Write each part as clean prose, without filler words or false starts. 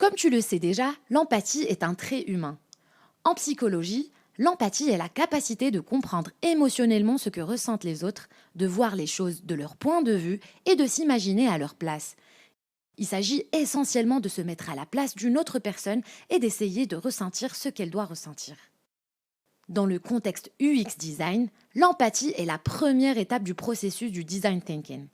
Comme tu le sais déjà, l'empathie est un trait humain. En psychologie, l'empathie est la capacité de comprendre émotionnellement ce que ressentent les autres, de voir les choses de leur point de vue et de s'imaginer à leur place. Il s'agit essentiellement de se mettre à la place d'une autre personne et d'essayer de ressentir ce qu'elle doit ressentir. Dans le contexte UX design, l'empathie est la première étape du processus du design thinking.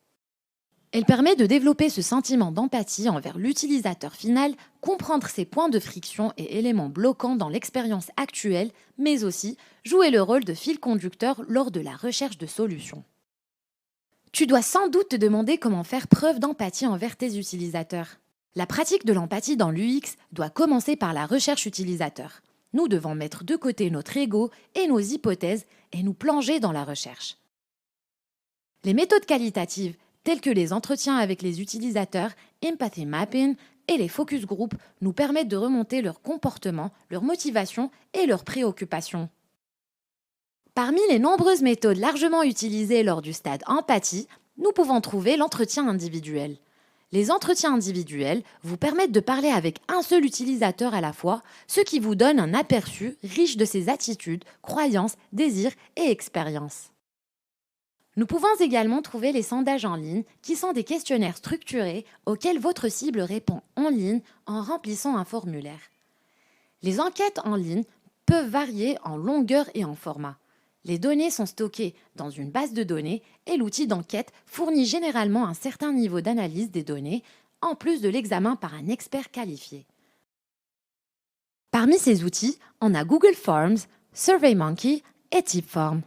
Elle permet de développer ce sentiment d'empathie envers l'utilisateur final, comprendre ses points de friction et éléments bloquants dans l'expérience actuelle, mais aussi jouer le rôle de fil conducteur lors de la recherche de solutions. Tu dois sans doute te demander comment faire preuve d'empathie envers tes utilisateurs. La pratique de l'empathie dans l'UX doit commencer par la recherche utilisateur. Nous devons mettre de côté notre ego et nos hypothèses et nous plonger dans la recherche. Les méthodes qualitatives tels que les entretiens avec les utilisateurs, empathy mapping et les focus group nous permettent de remonter leur comportement, leur motivation et leurs préoccupations. Parmi les nombreuses méthodes largement utilisées lors du stade empathie, nous pouvons trouver l'entretien individuel. Les entretiens individuels vous permettent de parler avec un seul utilisateur à la fois, ce qui vous donne un aperçu riche de ses attitudes, croyances, désirs et expériences. Nous pouvons également trouver les sondages en ligne, qui sont des questionnaires structurés auxquels votre cible répond en ligne en remplissant un formulaire. Les enquêtes en ligne peuvent varier en longueur et en format. Les données sont stockées dans une base de données et l'outil d'enquête fournit généralement un certain niveau d'analyse des données, en plus de l'examen par un expert qualifié. Parmi ces outils, on a Google Forms, SurveyMonkey et Tipform.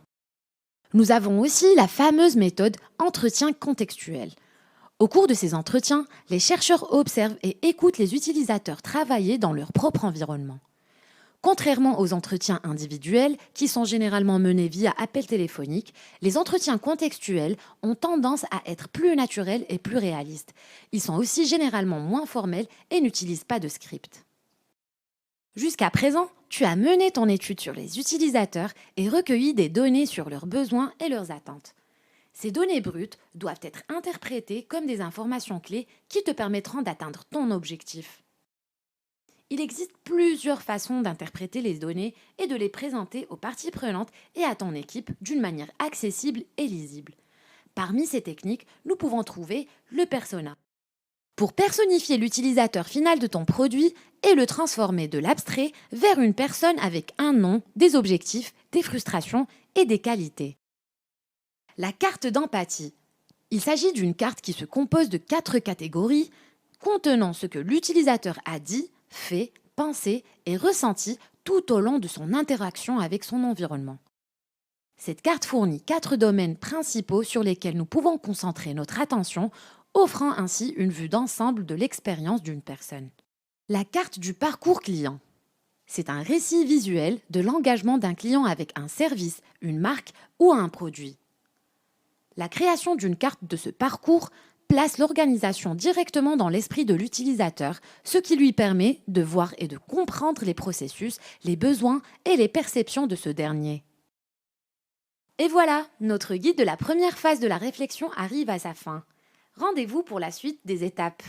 Nous avons aussi la fameuse méthode entretien contextuel. Au cours de ces entretiens, les chercheurs observent et écoutent les utilisateurs travailler dans leur propre environnement. Contrairement aux entretiens individuels, qui sont généralement menés via appel téléphonique, les entretiens contextuels ont tendance à être plus naturels et plus réalistes. Ils sont aussi généralement moins formels et n'utilisent pas de script. Jusqu'à présent, tu as mené ton étude sur les utilisateurs et recueilli des données sur leurs besoins et leurs attentes. Ces données brutes doivent être interprétées comme des informations clés qui te permettront d'atteindre ton objectif. Il existe plusieurs façons d'interpréter les données et de les présenter aux parties prenantes et à ton équipe d'une manière accessible et lisible. Parmi ces techniques, nous pouvons trouver le persona. Pour personnifier l'utilisateur final de ton produit et le transformer de l'abstrait vers une personne avec un nom, des objectifs, des frustrations et des qualités. La carte d'empathie. Il s'agit d'une carte qui se compose de 4 catégories contenant ce que l'utilisateur a dit, fait, pensé et ressenti tout au long de son interaction avec son environnement. Cette carte fournit 4 domaines principaux sur lesquels nous pouvons concentrer notre attention, offrant ainsi une vue d'ensemble de l'expérience d'une personne. La carte du parcours client. C'est un récit visuel de l'engagement d'un client avec un service, une marque ou un produit. La création d'une carte de ce parcours place l'organisation directement dans l'esprit de l'utilisateur, ce qui lui permet de voir et de comprendre les processus, les besoins et les perceptions de ce dernier. Et voilà, notre guide de la première phase de la réflexion arrive à sa fin. Rendez-vous pour la suite des étapes.